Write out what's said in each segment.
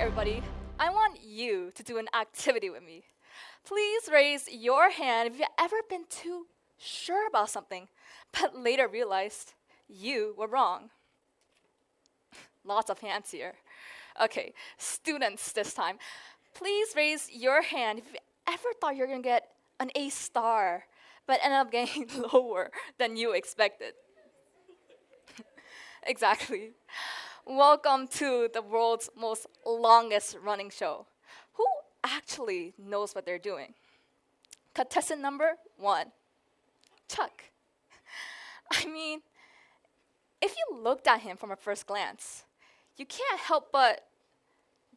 everybody. I want you to do an activity with me. Please raise your hand if you've ever been too sure about something, but later realized you were wrong. Lots of hands here. Okay, students this time. Please raise your hand if you ever thought you were going to get an A star, but ended up getting lower than you expected. Exactly. Welcome to the world's most longest running show. Who actually knows what they're doing? Contestant number 1, Chuck. I mean, if you looked at him from a first glance, you can't help but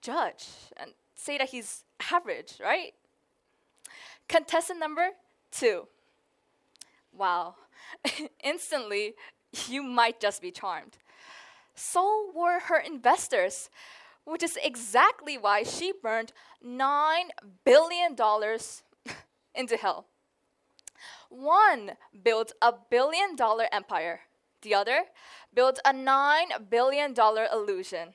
judge and say that he's average, right? Contestant number 2. Wow. Instantly, you might just be charmed. So were her investors, which is exactly why she burned $9 billion into hell. One built a $1 billion empire. The other built a $9 billion illusion.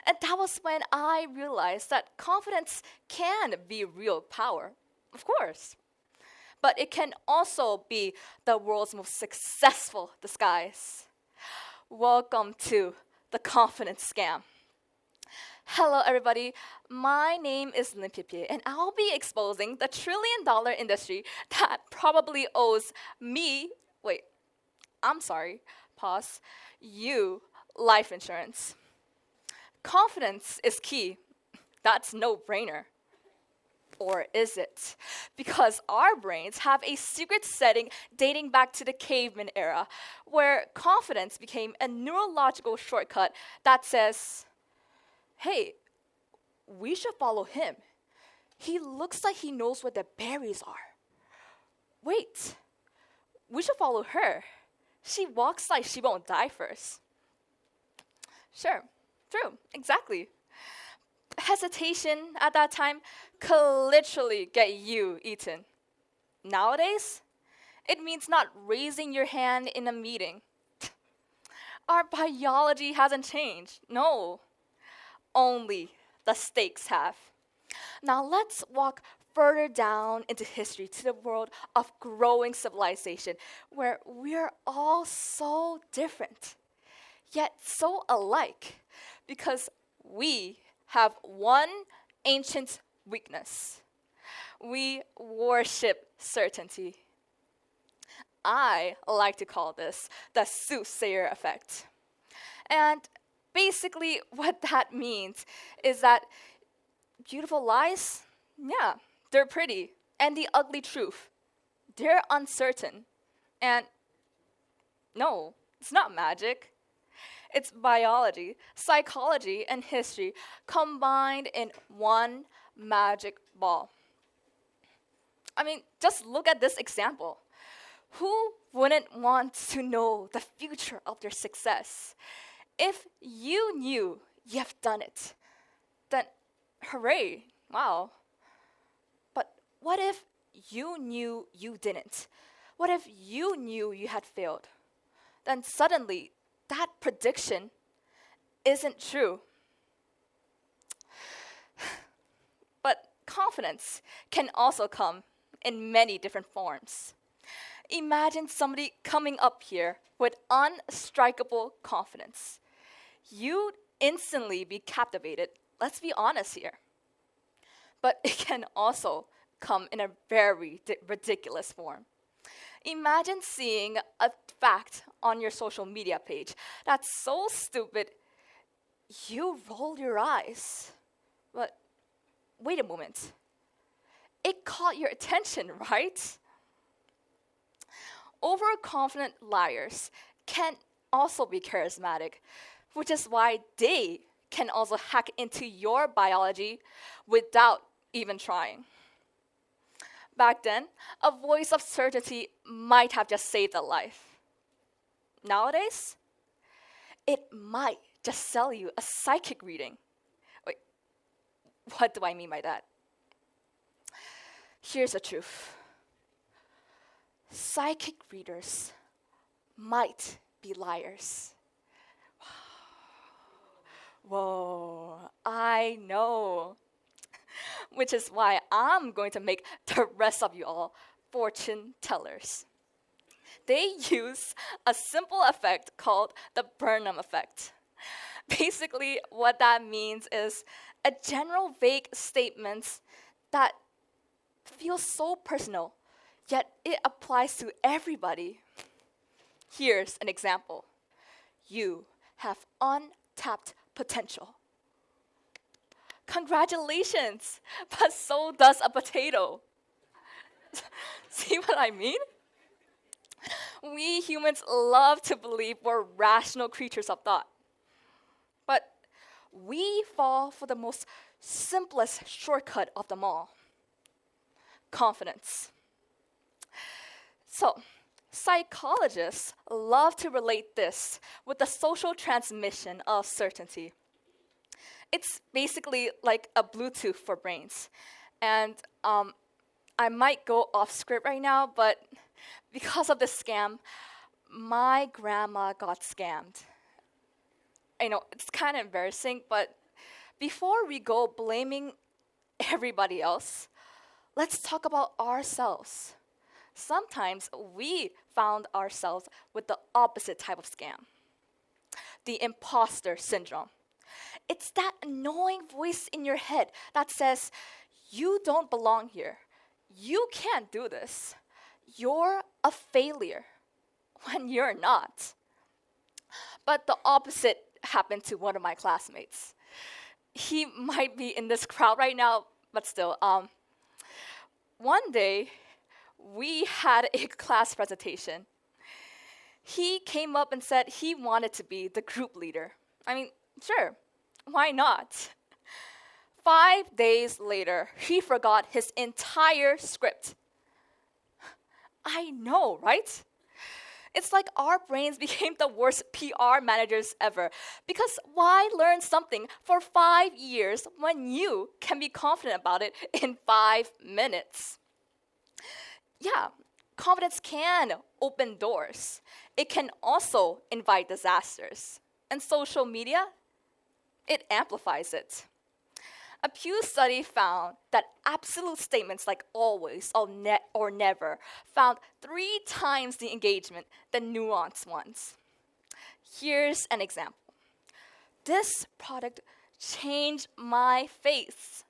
And that was when I realized that confidence can be real power, of course. But it can also be the world's most successful disguise. Welcome to the confidence scam. Hello, everybody. My name is Pyae, and I'll be exposing the $1 trillion industry that probably owes me, you life insurance. Confidence is key. That's no-brainer. Or is it? Because our brains have a secret setting dating back to the caveman era, where confidence became a neurological shortcut that says, hey, we should follow him. He looks like he knows where the berries are. Wait, we should follow her. She walks like she won't die first. Sure, true, exactly. Hesitation at that time could literally get you eaten. Nowadays, it means not raising your hand in a meeting. Our biology hasn't changed. No, only the stakes have. Now let's walk further down into history to the world of growing civilization, where we're all so different, yet so alike, because we have one ancient weakness. We worship certainty. I like to call this the soothsayer effect. And basically what that means is that beautiful lies, yeah, they're pretty. And the ugly truth, they're uncertain. And no, it's not magic. It's biology, psychology, and history combined in one magic ball. I mean, just look at this example. Who wouldn't want to know the future of their success? If you knew you have done it, then hooray, wow. But what if you knew you didn't? What if you knew you had failed? Then suddenly, that prediction isn't true. But confidence can also come in many different forms. Imagine somebody coming up here with unstrikable confidence. You'd instantly be captivated. Let's be honest here. But it can also come in a very ridiculous form. Imagine seeing a fact on your social media page that's so stupid, you roll your eyes. But wait a moment. It caught your attention, right? Overconfident liars can also be charismatic, which is why they can also hack into your biology without even trying. Back then, a voice of certainty might have just saved a life. Nowadays, it might just sell you a psychic reading. Wait, what do I mean by that? Here's the truth. Psychic readers might be liars. Whoa, I know. Which is why I'm going to make the rest of you all fortune tellers. They use a simple effect called the Burnham effect. Basically, what that means is a general vague statement that feels so personal, yet it applies to everybody. Here's an example. You have untapped potential. Congratulations, but so does a potato. See what I mean? We humans love to believe we're rational creatures of thought. But we fall for the most simplest shortcut of them all: confidence. So, psychologists love to relate this with the social transmission of certainty. It's basically like a Bluetooth for brains. And I might go off script right now, but because of this scam, my grandma got scammed. I know, it's kind of embarrassing, but before we go blaming everybody else, let's talk about ourselves. Sometimes we found ourselves with the opposite type of scam: the imposter syndrome. It's that annoying voice in your head that says, you don't belong here. You can't do this. You're a failure, when you're not. But the opposite happened to one of my classmates. He might be in this crowd right now, but still. One day, we had a class presentation. He came up and said he wanted to be the group leader. I mean, sure, why not? 5 days later, he forgot his entire script. I know, right? It's like our brains became the worst PR managers ever. Because why learn something for 5 years when you can be confident about it in 5 minutes? Yeah, confidence can open doors. It can also invite disasters. And social media, it amplifies it. A Pew study found that absolute statements like always or never found 3 times the engagement than nuanced ones. Here's an example. This product changed my face.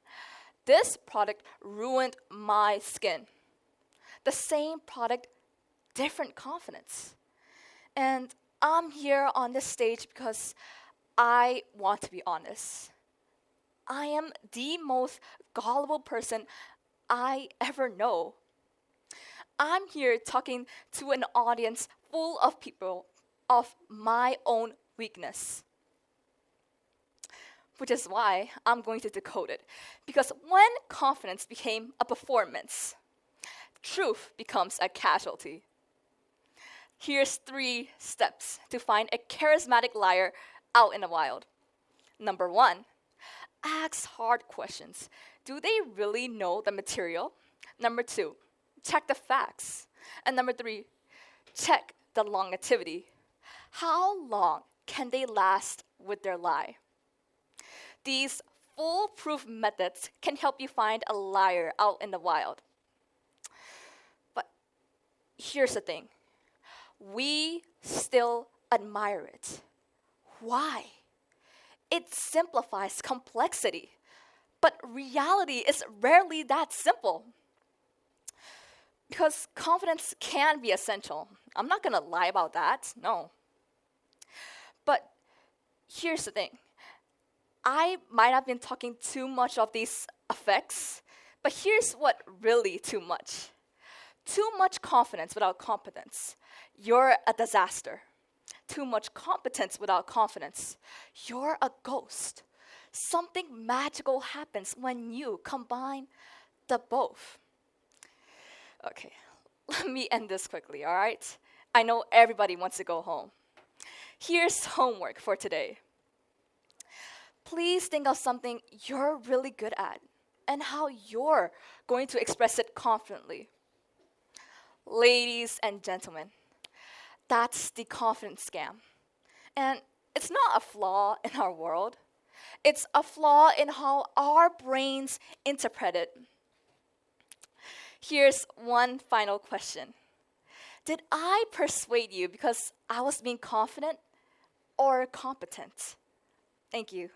This product ruined my skin. The same product, different confidence. And I'm here on this stage because I want to be honest. I am the most gullible person I ever know. I'm here talking to an audience full of people of my own weakness. Which is why I'm going to decode it. Because when confidence became a performance, truth becomes a casualty. Here's 3 steps to find a charismatic liar out in the wild. Number 1, ask hard questions. Do they really know the material? Number 2, check the facts. And number 3, check the longevity. How long can they last with their lie? These foolproof methods can help you find a liar out in the wild. But here's the thing. We still admire it. Why? It simplifies complexity. But reality is rarely that simple. Because confidence can be essential. I'm not going to lie about that, no. But here's the thing. I might have been talking too much of these effects, but here's what really too much. Too much confidence without competence, you're a disaster. Too much competence without confidence, you're a ghost. Something magical happens when you combine the both. Okay, let me end this quickly, all right? I know everybody wants to go home. Here's homework for today. Please think of something you're really good at and how you're going to express it confidently. Ladies and gentlemen, that's the confidence scam. And it's not a flaw in our world. It's a flaw in how our brains interpret it. Here's one final question. Did I persuade you because I was being confident or competent? Thank you.